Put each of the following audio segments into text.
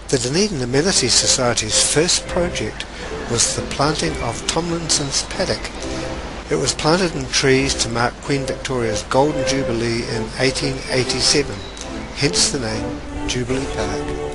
The Dunedin Amenity Society's first project was the planting of Tomlinson's paddock. It was planted in trees to mark Queen Victoria's Golden Jubilee in 1887, hence the name Jubilee Park.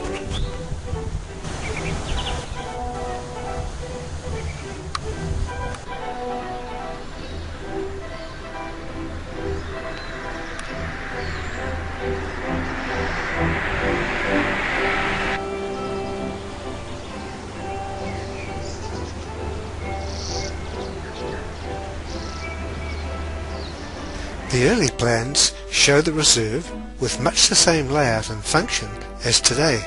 The early plans show the reserve with much the same layout and function as today.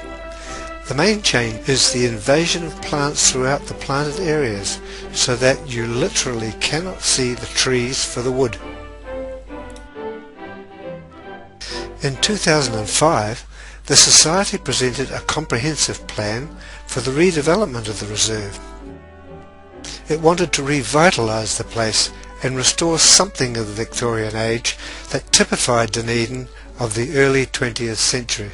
The main change is the invasion of plants throughout the planted areas so that you literally cannot see the trees for the wood. In 2005, the Society presented a comprehensive plan for the redevelopment of the reserve. It wanted to revitalise the place and restore something of the Victorian age that typified Dunedin of the early 20th century.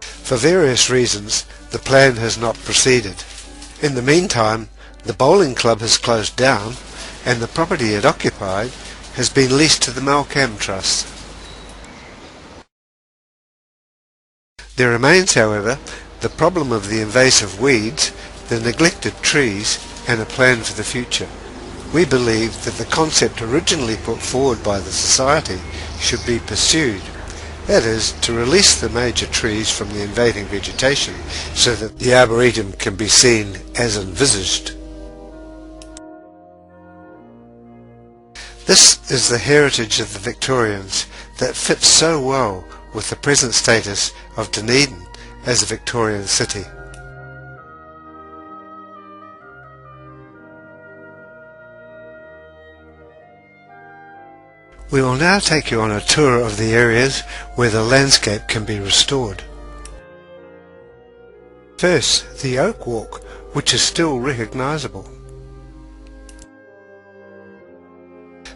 For various reasons, the plan has not proceeded. In the meantime, the bowling club has closed down and the property it occupied has been leased to the Malcolm Trust. There remains, however, the problem of the invasive weeds, the neglected trees, and a plan for the future. We believe that the concept originally put forward by the Society should be pursued, that is, to release the major trees from the invading vegetation so that the arboretum can be seen as envisaged. This is the heritage of the Victorians that fits so well with the present status of Dunedin as a Victorian city. We will now take you on a tour of the areas where the landscape can be restored. First, the Oak Walk, which is still recognisable.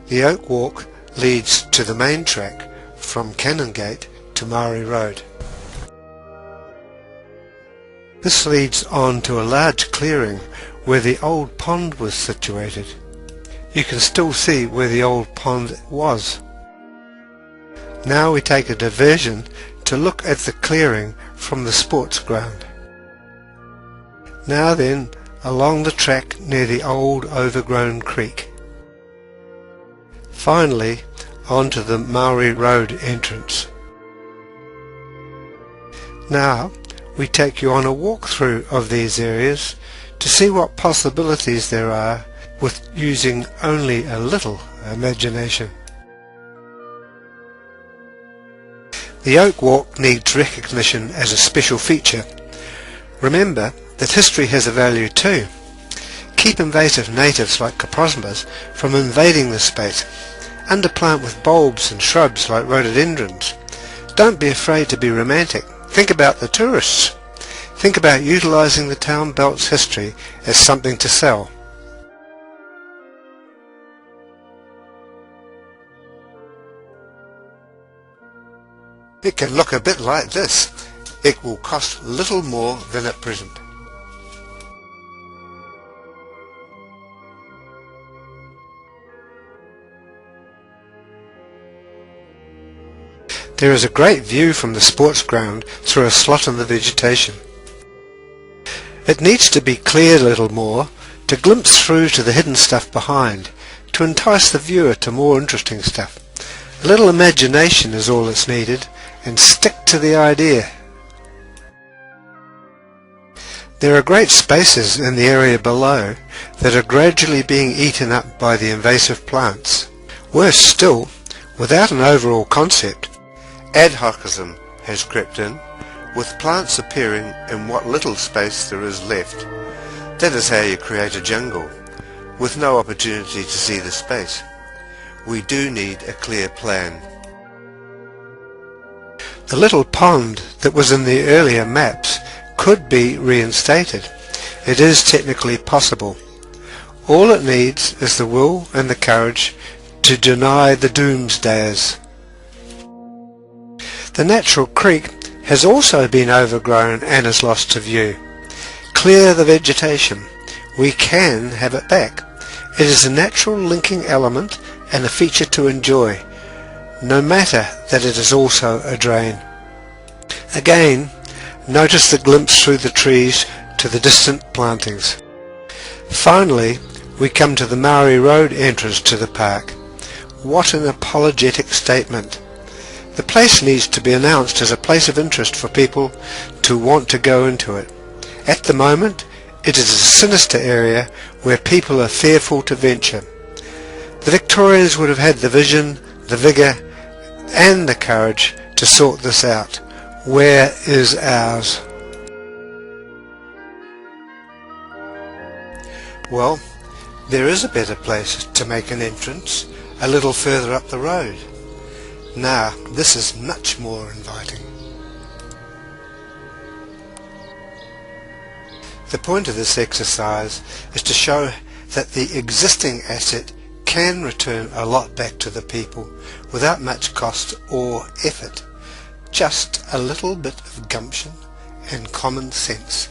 The Oak Walk leads to the main track from Canongate to Maori Road. This leads on to a large clearing where the old pond was situated. You can still see where the old pond was. Now we take a diversion to look at the clearing from the sports ground. Now then, along the track near the old overgrown creek. Finally, onto the Maori Road entrance. Now we take you on a walkthrough of these areas to see what possibilities there are with using only a little imagination. The Oak Walk needs recognition as a special feature. Remember that history has a value too. Keep invasive natives like coprosmas from invading the space. Underplant with bulbs and shrubs like rhododendrons. Don't be afraid to be romantic. Think about the tourists. Think about utilising the town belt's history as something to sell. It can look a bit like this. It will cost little more than at present. There is a great view from the sports ground through a slot in the vegetation. It needs to be cleared a little more to glimpse through to the hidden stuff behind, to entice the viewer to more interesting stuff. A little imagination is all that's needed, and stick to the idea. There are great spaces in the area below that are gradually being eaten up by the invasive plants. Worse still, without an overall concept, ad hocism has crept in, with plants appearing in what little space there is left. That is how you create a jungle, with no opportunity to see the space. We do need a clear plan. The little pond that was in the earlier maps could be reinstated. It is technically possible. All it needs is the will and the courage to deny the doomsdayers. The natural creek has also been overgrown and is lost to view. Clear the vegetation. We can have it back. It is a natural linking element and a feature to enjoy, no matter that it is also a drain. Again, notice the glimpse through the trees to the distant plantings. Finally, we come to the Maori Road entrance to the park. What an apologetic statement. The place needs to be announced as a place of interest for people to want to go into it. At the moment, it is a sinister area where people are fearful to venture. The Victorians would have had the vision, the vigour and the courage to sort this out. Where is ours? Well, there is a better place to make an entrance, a little further up the road. Now, this is much more inviting. The point of this exercise is to show that the existing asset can return a lot back to the people without much cost or effort. Just a little bit of gumption and common sense.